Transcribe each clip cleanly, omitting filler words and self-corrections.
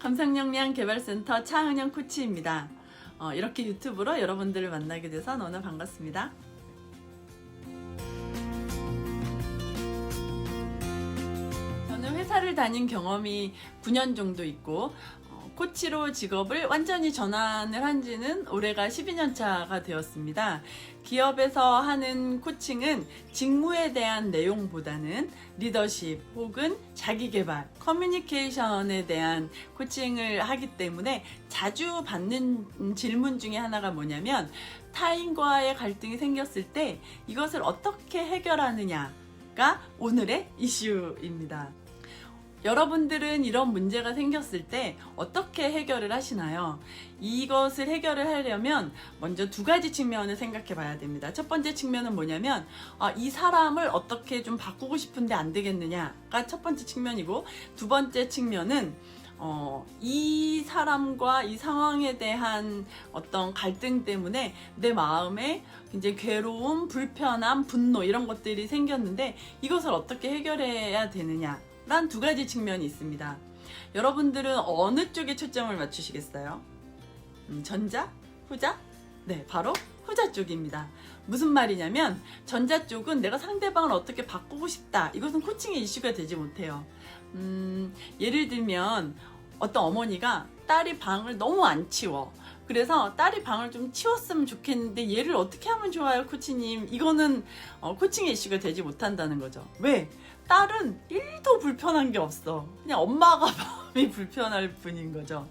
감성역량 개발센터 차은영 코치입니다. 이렇게 유튜브로 여러분들을 만나게 돼서 너무 반갑습니다. 저는 회사를 다닌 경험이 9년 정도 있고 코치로 직업을 완전히 전환을 한 지는 올해가 12년 차가 되었습니다. 기업에서 하는 코칭은 직무에 대한 내용보다는 리더십 혹은 자기개발, 커뮤니케이션에 대한 코칭을 하기 때문에 자주 받는 질문 중에 하나가 뭐냐면 타인과의 갈등이 생겼을 때 이것을 어떻게 해결하느냐가 오늘의 이슈입니다. 여러분들은 이런 문제가 생겼을 때 어떻게 해결을 하시나요? 이것을 해결을 하려면 먼저 두 가지 측면을 생각해 봐야 됩니다. 첫 번째 측면은 뭐냐면 이 사람을 어떻게 좀 바꾸고 싶은데 안 되겠느냐가 첫 번째 측면이고, 두 번째 측면은 이 사람과 이 상황에 대한 어떤 갈등 때문에 내 마음에 굉장히 괴로움, 불편함, 분노 이런 것들이 생겼는데 이것을 어떻게 해결해야 되느냐 란 두 가지 측면이 있습니다. 여러분들은 어느 쪽에 초점을 맞추시겠어요? 전자? 후자? 네, 바로 후자 쪽입니다. 무슨 말이냐면 전자 쪽은 내가 상대방을 어떻게 바꾸고 싶다. 이것은 코칭의 이슈가 되지 못해요. 예를 들면 어떤 어머니가 딸이 방을 너무 안 치워. 그래서 딸이 방을 좀 치웠으면 좋겠는데 얘를 어떻게 하면 좋아요, 코치님? 이거는 코칭의 이슈가 되지 못한다는 거죠. 왜? 딸은 1도 불편한 게 없어. 그냥 엄마가 마음이 불편할 뿐인 거죠.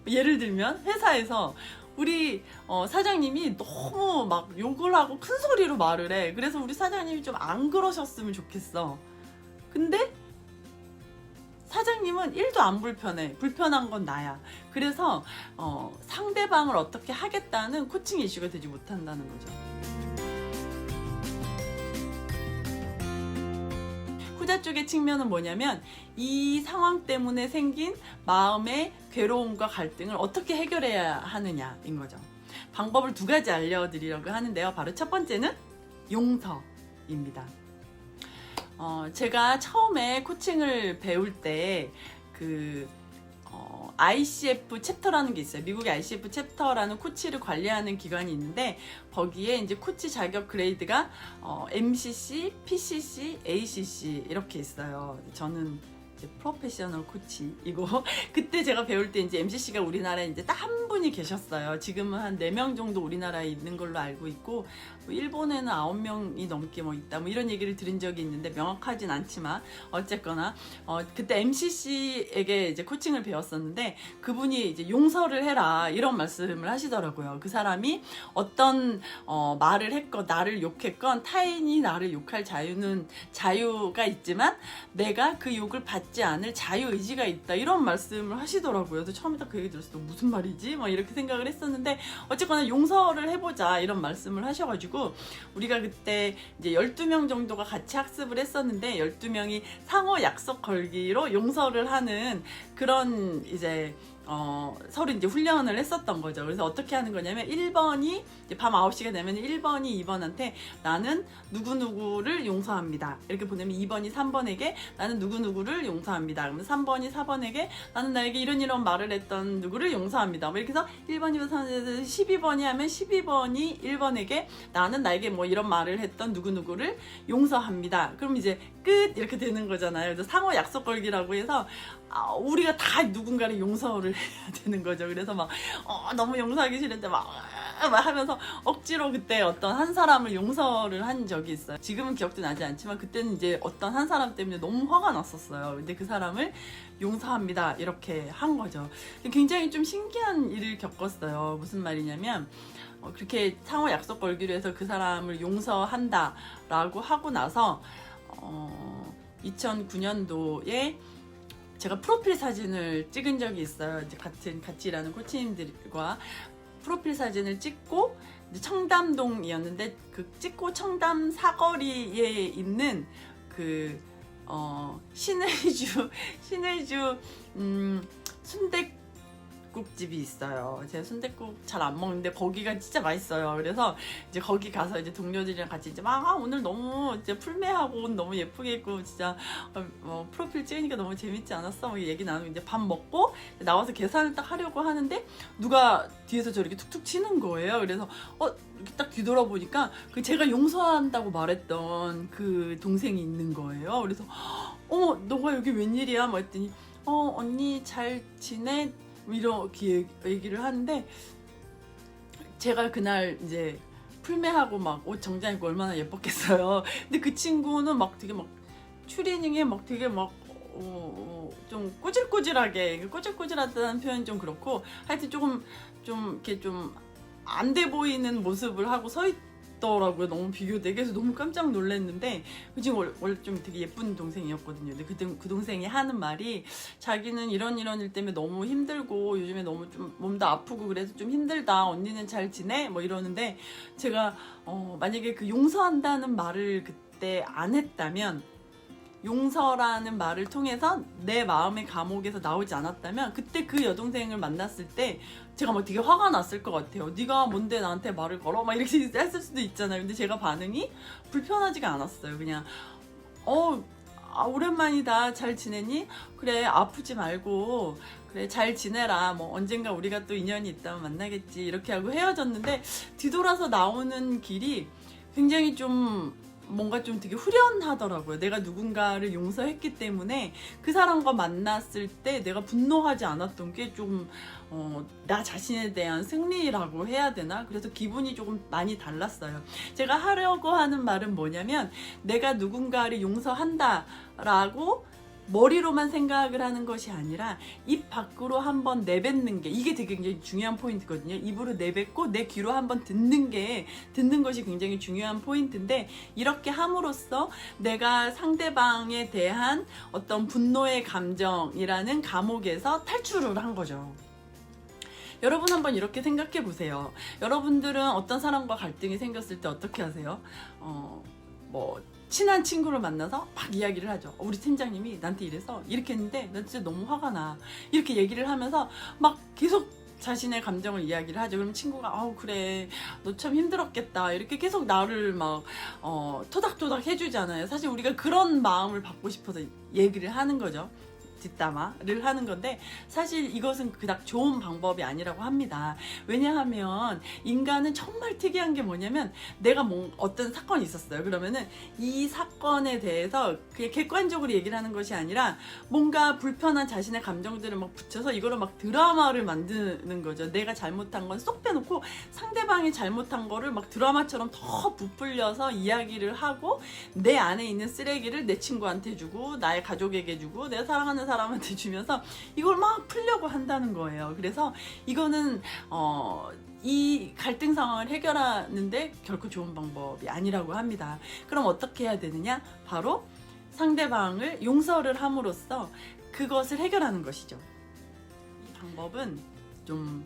예를 들면 회사에서 우리 사장님이 너무 막 욕을 하고 큰 소리로 말을 해. 그래서 우리 사장님이 좀 안 그러셨으면 좋겠어. 근데 사장님은 1도 안 불편해. 불편한 건 나야. 그래서 상대방을 어떻게 하겠다는 코칭 이슈가 되지 못한다는 거죠. 후자 쪽의 측면은 뭐냐면 이 상황 때문에 생긴 마음의 괴로움과 갈등을 어떻게 해결해야 하느냐인 거죠. 방법을 두 가지 알려드리려고 하는데요. 바로 첫 번째는 용서입니다. 제가 처음에 코칭을 배울 때 ICF 챕터라는 게 있어요. 미국의 ICF 챕터라는 코치를 관리하는 기관이 있는데 거기에 이제 코치 자격 그레이드가 MCC, PCC, ACC 이렇게 있어요. 저는 이제 프로페셔널 코치이고 그때 제가 배울 때 이제 MCC가 우리나라에 이제 딱 한 분이 계셨어요. 지금은 한 4명 정도 우리나라에 있는 걸로 알고 있고 일본에는 9명이 넘게 있다 이런 얘기를 들은 적이 있는데 명확하진 않지만 어쨌거나 그때 MCC에게 이제 코칭을 배웠었는데 그분이 이제 용서를 해라 이런 말씀을 하시더라고요. 그 사람이 어떤 말을 했건 나를 욕했건 타인이 나를 욕할 자유가 있지만 내가 그 욕을 받지 않을 자유의지가 있다 이런 말씀을 하시더라고요. 그래서 처음에 딱 그 얘기 들었을 때 무슨 말이지? 이렇게 생각을 했었는데 어쨌거나 용서를 해보자 이런 말씀을 하셔가지고 우리가 그때 이제 12명 정도가 같이 학습을 했었는데 12명이 상호 약속 걸기로 용서를 하는 그런 이제 서로 이제 훈련을 했었던 거죠. 그래서 어떻게 하는 거냐면 1번이 이제 밤 9시가 되면 1번이 2번한테 나는 누구누구를 용서합니다. 이렇게 보내면 2번이 3번에게 나는 누구누구를 용서합니다. 그러면 3번이 4번에게 나는 나에게 이런 말을 했던 누구를 용서합니다. 이렇게 해서 1번, 2번, 3번, 12번이 하면 12번이 1번에게 나는 나에게 이런 말을 했던 누구누구를 용서합니다. 그럼 이제 끝 이렇게 되는 거잖아요. 그래서 상호 약속 걸기라고 해서 우리가 다 누군가를 용서를 해야 되는 거죠. 그래서 너무 용서하기 싫은데 막 하면서 억지로 그때 어떤 한 사람을 용서를 한 적이 있어요. 지금은 기억도 나지 않지만 그때는 이제 어떤 한 사람 때문에 너무 화가 났었어요. 근데 그 사람을 용서합니다 이렇게 한 거죠. 굉장히 좀 신기한 일을 겪었어요. 무슨 말이냐면 그렇게 상호 약속 걸기로 해서 그 사람을 용서한다라고 하고 나서 2009년도에 제가 프로필 사진을 찍은 적이 있어요. 이제 같이 일하는 코치님들과 프로필 사진을 찍고 이제 청담동이었는데 그 찍고 청담 사거리에 있는 신의주 순댓 순댓국집이 있어요. 제가 순댓국 잘 안 먹는데 거기가 진짜 맛있어요. 그래서 이제 거기 가서 이제 동료들이랑 같이 이제 막 오늘 너무 이제 풀메하고 옷 너무 예쁘게 입고 진짜 프로필 찍으니까 너무 재밌지 않았어? 뭐 얘기 나누고 이제 밥 먹고 나와서 계산을 딱 하려고 하는데 누가 뒤에서 저렇게 툭툭 치는 거예요. 그래서 이렇게 딱 뒤돌아보니까 그 제가 용서한다고 말했던 그 동생이 있는 거예요. 그래서 너가 여기 웬일이야? 뭐 했더니 언니 잘 지내? 이렇게 얘기를 하는데 제가 그날 이제 풀메하고 막 옷 정장 입고 얼마나 예뻤겠어요. 근데 그 친구는 막 되게 막 추리닝에 막 되게 막 좀 꼬질꼬질하게, 꼬질꼬질하다는 표현 좀 그렇고 하여튼 좀 이렇게 좀 안 돼 보이는 모습을 하고 서 있더라고요. 너무 비교되게 해서 너무 깜짝 놀랐는데 그 친구 원래 좀 되게 예쁜 동생이었거든요. 근데 그 동생이 하는 말이 자기는 이런 일 때문에 너무 힘들고 요즘에 너무 좀 몸도 아프고 그래서 좀 힘들다. 언니는 잘 지내? 뭐 이러는데 제가 만약에 그 용서한다는 말을 그때 안 했다면, 용서라는 말을 통해서 내 마음의 감옥에서 나오지 않았다면 그때 그 여동생을 만났을 때 제가 막 되게 화가 났을 것 같아요. 네가 뭔데 나한테 말을 걸어? 막 이렇게 했을 수도 있잖아요. 근데 제가 반응이 불편하지가 않았어요. 그냥 오랜만이다. 잘 지내니? 그래, 아프지 말고 그래, 잘 지내라. 뭐 언젠가 우리가 또 인연이 있다면 만나겠지. 이렇게 하고 헤어졌는데 뒤돌아서 나오는 길이 굉장히 좀 뭔가 좀 되게 후련하더라고요. 내가 누군가를 용서했기 때문에 그 사람과 만났을 때 내가 분노하지 않았던 게 좀 나 자신에 대한 승리라고 해야 되나? 그래서 기분이 조금 많이 달랐어요. 제가 하려고 하는 말은 뭐냐면, 내가 누군가를 용서한다라고 머리로만 생각을 하는 것이 아니라 입 밖으로 한번 내뱉는 게, 이게 되게 굉장히 중요한 포인트거든요. 입으로 내뱉고 내 귀로 한번 듣는 것이 굉장히 중요한 포인트인데, 이렇게 함으로써 내가 상대방에 대한 어떤 분노의 감정이라는 감옥에서 탈출을 한 거죠. 여러분 한번 이렇게 생각해 보세요. 여러분들은 어떤 사람과 갈등이 생겼을 때 어떻게 하세요? 친한 친구를 만나서 막 이야기를 하죠. 우리 팀장님이 나한테 이래서 이렇게 했는데 나 진짜 너무 화가 나. 이렇게 얘기를 하면서 막 계속 자신의 감정을 이야기를 하죠. 그럼 친구가 그래 너 참 힘들었겠다. 이렇게 계속 나를 막 토닥토닥 해주잖아요. 사실 우리가 그런 마음을 받고 싶어서 얘기를 하는 거죠. 뒷담화를 하는 건데, 사실 이것은 그닥 좋은 방법이 아니라고 합니다. 왜냐하면 인간은 정말 특이한 게 뭐냐면, 내가 어떤 사건이 있었어요. 그러면은 이 사건에 대해서 그냥 객관적으로 얘기를 하는 것이 아니라 뭔가 불편한 자신의 감정들을 막 붙여서 이거를 막 드라마를 만드는 거죠. 내가 잘못한 건 쏙 빼놓고 상대방이 잘못한 거를 막 드라마처럼 더 부풀려서 이야기를 하고, 내 안에 있는 쓰레기를 내 친구한테 주고 나의 가족에게 주고 내가 사랑하는 사람한테 주면서 이걸 막 풀려고 한다는 거예요. 그래서 이거는 이 갈등 상황을 해결하는데 결코 좋은 방법이 아니라고 합니다. 그럼 어떻게 해야 되느냐? 바로 상대방을 용서를 함으로써 그것을 해결하는 것이죠. 이 방법은 좀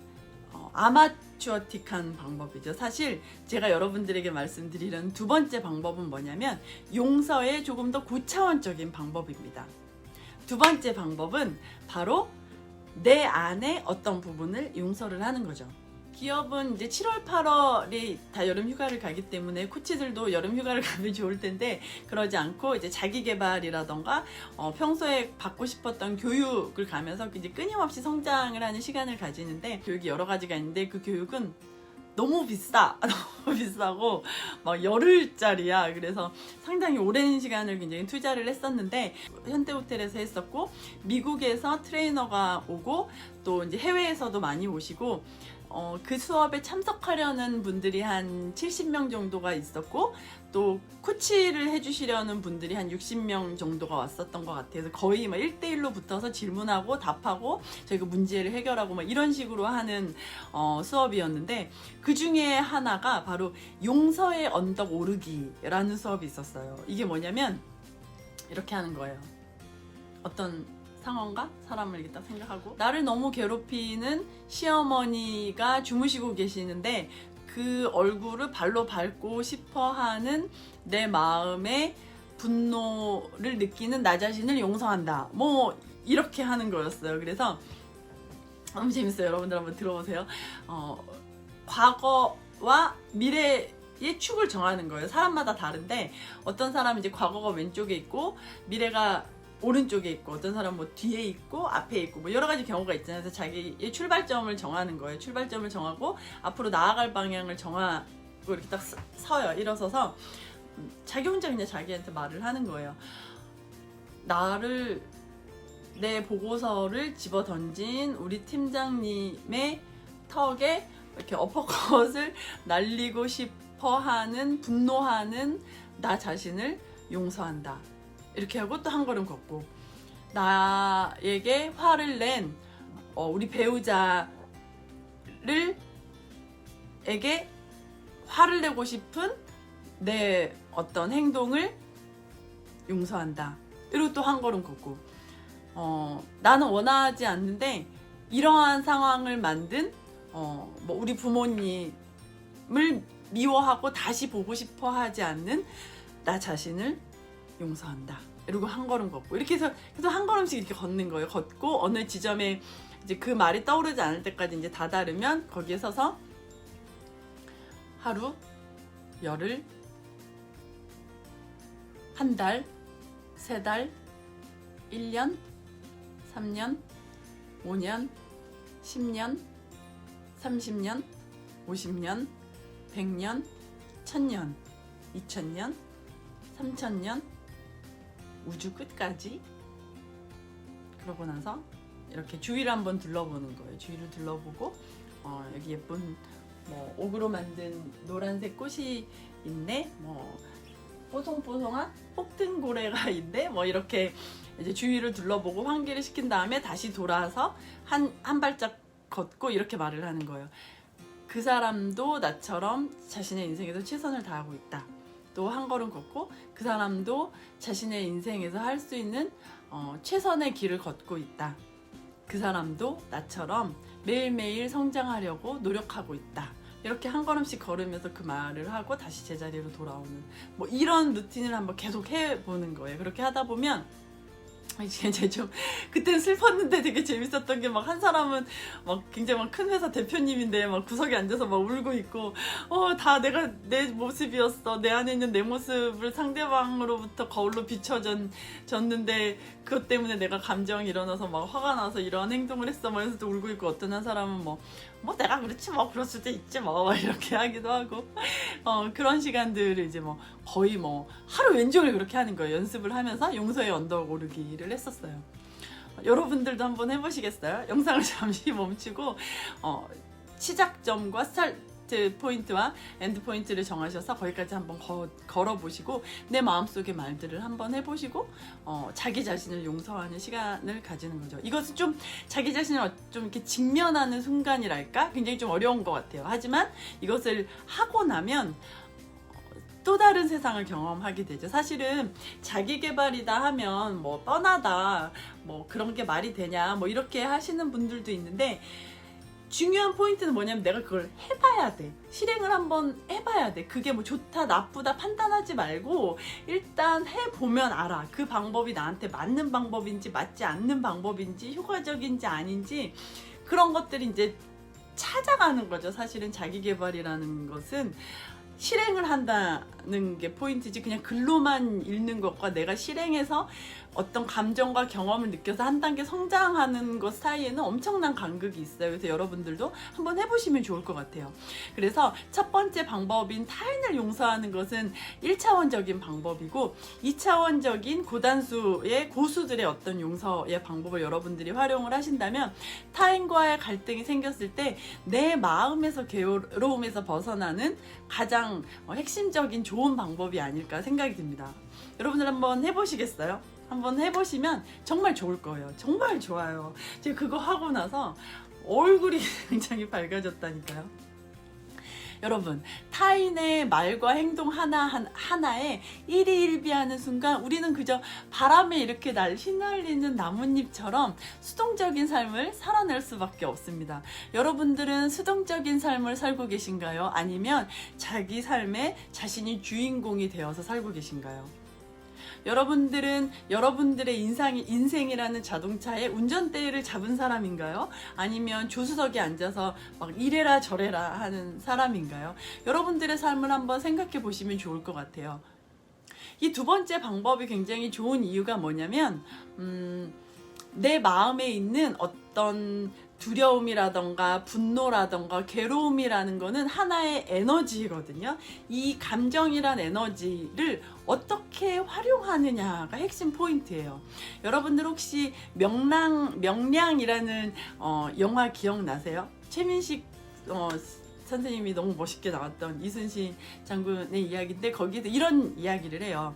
아마추어틱한 방법이죠. 사실 제가 여러분들에게 말씀드리려는 두 번째 방법은 뭐냐면, 용서의 조금 더 고차원적인 방법입니다. 두 번째 방법은 바로 내 안에 어떤 부분을 용서를 하는 거죠. 기업은 이제 7월, 8월이 다 여름 휴가를 가기 때문에 코치들도 여름 휴가를 가면 좋을 텐데, 그러지 않고 이제 자기 개발이라던가 평소에 받고 싶었던 교육을 가면서 이제 끊임없이 성장을 하는 시간을 가지는데, 교육이 여러 가지가 있는데 그 교육은 너무 비싸. 너무 비싸고 막 열흘짜리야. 그래서 상당히 오랜 시간을 굉장히 투자를 했었는데, 현대호텔에서 했었고, 미국에서 트레이너가 오고, 또 이제 해외에서도 많이 오시고, 그 수업에 참석하려는 분들이 한 70명 정도가 있었고, 또 코치를 해주시려는 분들이 한 60명 정도가 왔었던 것 같아요. 그래서 거의 막 1대1로 붙어서 질문하고 답하고 저희가 문제를 해결하고 막 이런 식으로 하는 수업이었는데, 그 중에 하나가 바로 용서의 언덕 오르기라는 수업이 있었어요. 이게 뭐냐면 이렇게 하는 거예요. 어떤 상황과 사람을 이렇게 딱 생각하고, 나를 너무 괴롭히는 시어머니가 주무시고 계시는데 그 얼굴을 발로 밟고 싶어 하는 내 마음의 분노를 느끼는 나 자신을 용서한다. 뭐 이렇게 하는 거였어요. 그래서 너무 재밌어요. 여러분들 한번 들어보세요. 과거와 미래의 축을 정하는 거예요. 사람마다 다른데 어떤 사람은 이제 과거가 왼쪽에 있고 미래가 오른쪽에 있고, 어떤 사람은 뭐 뒤에 있고 앞에 있고 뭐 여러 가지 경우가 있잖아요. 그래서 자기의 출발점을 정하는 거예요. 출발점을 정하고 앞으로 나아갈 방향을 정하고 이렇게 딱 서요. 일어서서 자기 혼자 그냥 자기한테 말을 하는 거예요. 내 보고서를 집어 던진 우리 팀장님의 턱에 이렇게 어퍼컷을 날리고 싶어 하는, 분노하는 나 자신을 용서한다. 이렇게 하고 또 한 걸음 걷고, 나에게 화를 낸 우리 배우자에게 화를 내고 싶은 내 어떤 행동을 용서한다. 그리고 또 한 걸음 걷고, 나는 원하지 않는데 이러한 상황을 만든 뭐 우리 부모님을 미워하고 다시 보고 싶어 하지 않는 나 자신을 용서한다. 그리고 한 걸음 걷고, 이렇게 해서 계속 한 걸음씩 이렇게 걷는 거예요. 걷고 어느 지점에 이제 그 말이 떠오르지 않을 때까지 이제 다다르면 거기에 서서 하루, 열흘, 한 달, 세 달, 1년, 3년, 5년, 10년, 30년, 50년, 100년, 1000년, 2000년, 3000년, 우주 끝까지. 그러고 나서 이렇게 주위를 한번 둘러보는 거예요. 주위를 둘러보고 여기 예쁜 뭐 옥으로 만든 노란색 꽃이 있네, 뭐 뽀송뽀송한 폭등고래가 있네, 뭐 이렇게 이제 주위를 둘러보고 환기를 시킨 다음에 다시 돌아서 한 발짝 걷고 이렇게 말을 하는 거예요. 그 사람도 나처럼 자신의 인생에서 최선을 다하고 있다. 또 한 걸음 걷고 그 사람도 자신의 인생에서 할 수 있는 최선의 길을 걷고 있다. 그 사람도 나처럼 매일매일 성장하려고 노력하고 있다. 이렇게 한 걸음씩 걸으면서 그 말을 하고 다시 제자리로 돌아오는, 뭐 이런 루틴을 한번 계속 해보는 거예요. 그렇게 하다 보면 이제 좀 그때는 슬펐는데 되게 재밌었던 게, 막 한 사람은 막 굉장히 막 큰 회사 대표님인데 막 구석에 앉아서 막 울고 있고, 다 내 모습이었어. 내 안에 있는 내 모습을 상대방으로부터 거울로 비춰졌는데 그것 때문에 내가 감정이 일어나서 막 화가 나서 이러한 행동을 했어. 막 이러면서 울고 있고, 어떤 한 사람은 뭐 내가 그렇지 뭐 그럴 수도 있지 뭐 이렇게 하기도 하고, 그런 시간들을 이제 뭐 거의 뭐 하루 왼종일 그렇게 하는 거예요. 연습을 하면서 용서의 언덕 오르기를 했었어요. 여러분들도 한번 해보시겠어요? 영상을 잠시 멈추고 시작점과 스타트 포인트와 엔드 포인트를 정하셔서 거기까지 한번 걸어보시고 내 마음속의 말들을 한번 해보시고 자기 자신을 용서하는 시간을 가지는 거죠. 이것은 좀 자기 자신을 좀 이렇게 직면하는 순간이랄까? 굉장히 좀 어려운 것 같아요. 하지만 이것을 하고 나면 또 다른 세상을 경험하게 되죠. 사실은 자기 개발이다 하면 뭐 뻔하다, 뭐 그런 게 말이 되냐, 뭐 이렇게 하시는 분들도 있는데, 중요한 포인트는 뭐냐면 내가 그걸 해봐야 돼. 실행을 한번 해봐야 돼. 그게 뭐 좋다 나쁘다 판단하지 말고 일단 해보면 알아. 그 방법이 나한테 맞는 방법인지 맞지 않는 방법인지 효과적인지 아닌지, 그런 것들이 이제 찾아가는 거죠. 사실은 자기 개발이라는 것은 실행을 한다는 게 포인트지, 그냥 글로만 읽는 것과 내가 실행해서 어떤 감정과 경험을 느껴서 한 단계 성장하는 것 사이에는 엄청난 간극이 있어요. 그래서 여러분들도 한번 해보시면 좋을 것 같아요. 그래서 첫 번째 방법인 타인을 용서하는 것은 1차원적인 방법이고, 2차원적인 고단수의 고수들의 어떤 용서의 방법을 여러분들이 활용을 하신다면 타인과의 갈등이 생겼을 때 내 마음에서 괴로움에서 벗어나는 가장 핵심적인 좋은 방법이 아닐까 생각이 듭니다. 여러분들 한번 해보시겠어요? 한번 해보시면 정말 좋을 거예요. 정말 좋아요. 제가 그거 하고 나서 얼굴이 굉장히 밝아졌다니까요. 여러분, 타인의 말과 행동 하나에 일희일비하는 순간 우리는 그저 바람에 이렇게 휘날리는 나뭇잎처럼 수동적인 삶을 살아낼 수밖에 없습니다. 여러분들은 수동적인 삶을 살고 계신가요? 아니면 자기 삶에 자신이 주인공이 되어서 살고 계신가요? 여러분들은 여러분들의 인생이라는 자동차의 운전대를 잡은 사람인가요? 아니면 조수석에 앉아서 막 이래라 저래라 하는 사람인가요? 여러분들의 삶을 한번 생각해 보시면 좋을 것 같아요. 이 두 번째 방법이 굉장히 좋은 이유가 뭐냐면 내 마음에 있는 어떤 두려움이라던가 분노라던가 괴로움이라는 거는 하나의 에너지거든요. 이 감정이란 에너지를 어떻게 활용하느냐가 핵심 포인트예요. 여러분들 혹시 명량이라는 영화 기억나세요? 최민식 선생님이 너무 멋있게 나왔던 이순신 장군의 이야기인데 거기에도 이런 이야기를 해요.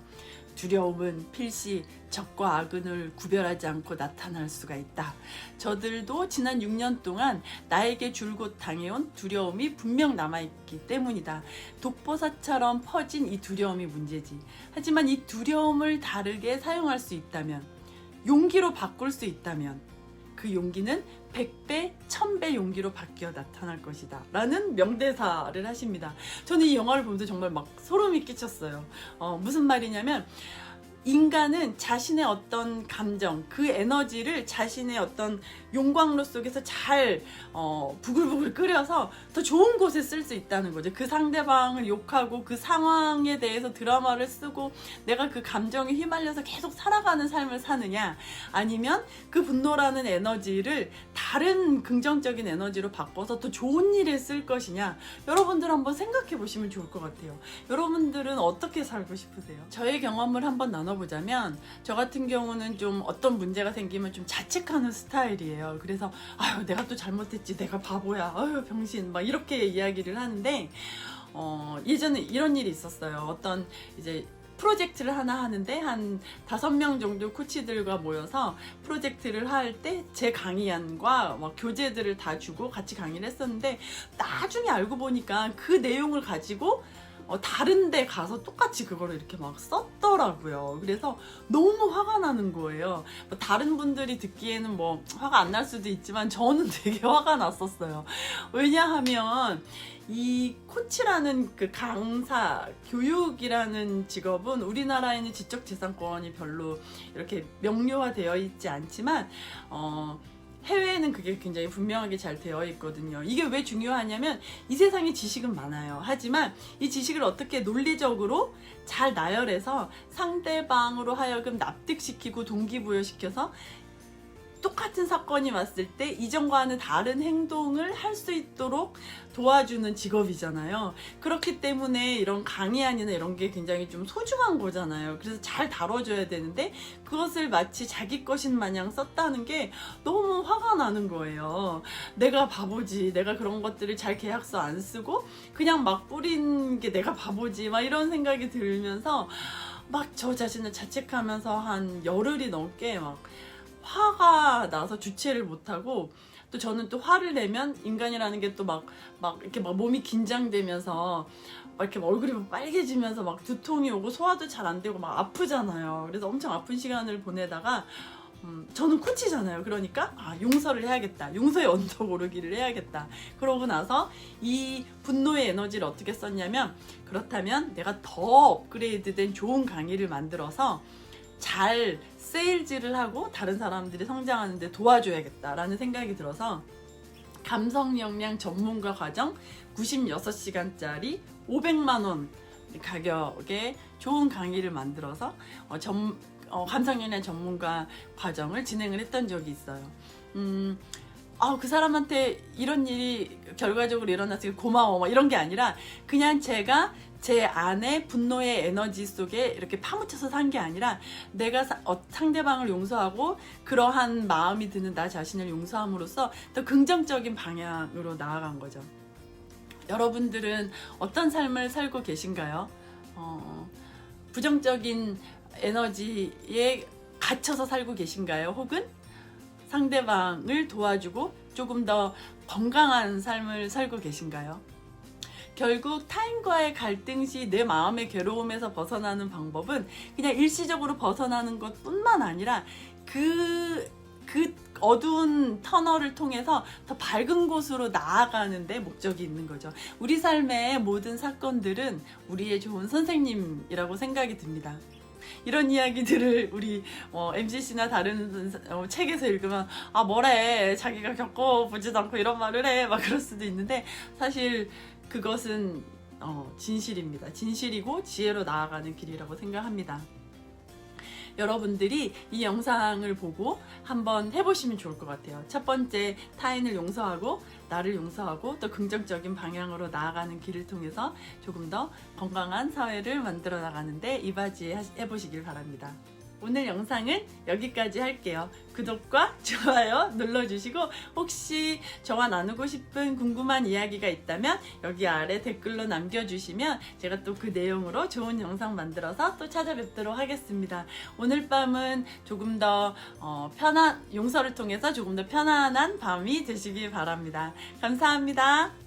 두려움은 필시 적과 악은을 구별하지 않고 나타날 수가 있다. 저들도 지난 6년 동안 나에게 줄곧 당해온 두려움이 분명 남아있기 때문이다. 독보사처럼 퍼진 이 두려움이 문제지. 하지만 이 두려움을 다르게 사용할 수 있다면, 용기로 바꿀 수 있다면 그 용기는 100배, 1000배 용기로 바뀌어 나타날 것이다 라는 명대사를 하십니다. 저는 이 영화를 보면서 정말 막 소름이 끼쳤어요. 무슨 말이냐면 인간은 자신의 어떤 감정, 그 에너지를 자신의 어떤 용광로 속에서 잘 부글부글 끓여서 더 좋은 곳에 쓸 수 있다는 거죠. 그 상대방을 욕하고 그 상황에 대해서 드라마를 쓰고 내가 그 감정에 휘말려서 계속 살아가는 삶을 사느냐, 아니면 그 분노라는 에너지를 다른 긍정적인 에너지로 바꿔서 더 좋은 일에 쓸 것이냐, 여러분들 한번 생각해 보시면 좋을 것 같아요. 여러분들은 어떻게 살고 싶으세요? 저의 경험을 한번 나눠보자면, 저 같은 경우는 좀 어떤 문제가 생기면 좀 자책하는 스타일이에요. 그래서 아유 내가 또 잘못했지, 내가 바보야, 아유 병신, 막 이렇게 이야기를 하는데 예전에 이런 일이 있었어요. 어떤 이제 프로젝트를 하나 하는데 한 5명 정도 코치들과 모여서 프로젝트를 할 때 제 강의안과 막 교재들을 다 주고 같이 강의를 했었는데, 나중에 알고 보니까 그 내용을 가지고 다른 데 가서 똑같이 그거를 이렇게 막 썼더라고요. 그래서 너무 화가 나는 거예요. 뭐 다른 분들이 듣기에는 뭐 화가 안 날 수도 있지만 저는 되게 화가 났었어요. 왜냐하면 이 코치라는 그 강사, 교육이라는 직업은 우리나라에는 지적재산권이 별로 이렇게 명료화되어 있지 않지만 해외에는 그게 굉장히 분명하게 잘 되어 있거든요. 이게 왜 중요하냐면 이 세상에 지식은 많아요. 하지만 이 지식을 어떻게 논리적으로 잘 나열해서 상대방으로 하여금 납득시키고 동기부여시켜서 똑같은 사건이 왔을 때 이전과는 다른 행동을 할 수 있도록 도와주는 직업이잖아요. 그렇기 때문에 이런 강의안이나 이런 게 굉장히 좀 소중한 거잖아요. 그래서 잘 다뤄줘야 되는데 그것을 마치 자기 것인 마냥 썼다는 게 너무 화가 나는 거예요. 내가 바보지, 내가 그런 것들을 잘 계약서 안 쓰고 그냥 막 뿌린 게 내가 바보지, 막 이런 생각이 들면서 막 저 자신을 자책하면서 한 열흘이 넘게 막 화가 나서 주체를 못하고, 또 저는 또 화를 내면 인간이라는 게 또 막 이렇게 막 몸이 긴장되면서 막 이렇게 얼굴이 막 빨개지면서 막 두통이 오고 소화도 잘 안 되고 막 아프잖아요. 그래서 엄청 아픈 시간을 보내다가 저는 코치잖아요. 그러니까 용서를 해야겠다, 용서의 언덕 오르기를 해야겠다. 그러고 나서 이 분노의 에너지를 어떻게 썼냐면, 그렇다면 내가 더 업그레이드된 좋은 강의를 만들어서 잘 세일즈를 하고 다른 사람들이 성장하는 데 도와줘야겠다라는 생각이 들어서 감성 역량 전문가 과정 96시간짜리 500만 원 가격의 좋은 강의를 만들어서 감성 역량 전문가 과정을 진행을 했던 적이 있어요. 그 사람한테 이런 일이 결과적으로 일어났으니 고마워, 막 이런 게 아니라 그냥 제가 제 안에 분노의 에너지 속에 이렇게 파묻혀서 산 게 아니라 내가 상대방을 용서하고 그러한 마음이 드는 나 자신을 용서함으로써 더 긍정적인 방향으로 나아간 거죠. 여러분들은 어떤 삶을 살고 계신가요? 부정적인 에너지에 갇혀서 살고 계신가요? 혹은 상대방을 도와주고 조금 더 건강한 삶을 살고 계신가요? 결국 타인과의 갈등 시 내 마음의 괴로움에서 벗어나는 방법은 그냥 일시적으로 벗어나는 것뿐만 아니라 그 어두운 터널을 통해서 더 밝은 곳으로 나아가는 데 목적이 있는 거죠. 우리 삶의 모든 사건들은 우리의 좋은 선생님이라고 생각이 듭니다. 이런 이야기들을 우리 MCC나 다른 책에서 읽으면 아 뭐래 자기가 겪어보지도 않고 이런 말을 해 막 그럴 수도 있는데 사실 그것은 진실입니다. 진실이고 지혜로 나아가는 길이라고 생각합니다. 여러분들이 이 영상을 보고 한번 해보시면 좋을 것 같아요. 첫 번째, 타인을 용서하고 나를 용서하고 또 긍정적인 방향으로 나아가는 길을 통해서 조금 더 건강한 사회를 만들어 나가는데 이바지 해보시길 바랍니다. 오늘 영상은 여기까지 할게요. 구독과 좋아요 눌러주시고 혹시 저와 나누고 싶은 궁금한 이야기가 있다면 여기 아래 댓글로 남겨주시면 제가 또 그 내용으로 좋은 영상 만들어서 또 찾아뵙도록 하겠습니다. 오늘 밤은 조금 더 용서를 통해서 조금 더 편안한 밤이 되시길 바랍니다. 감사합니다.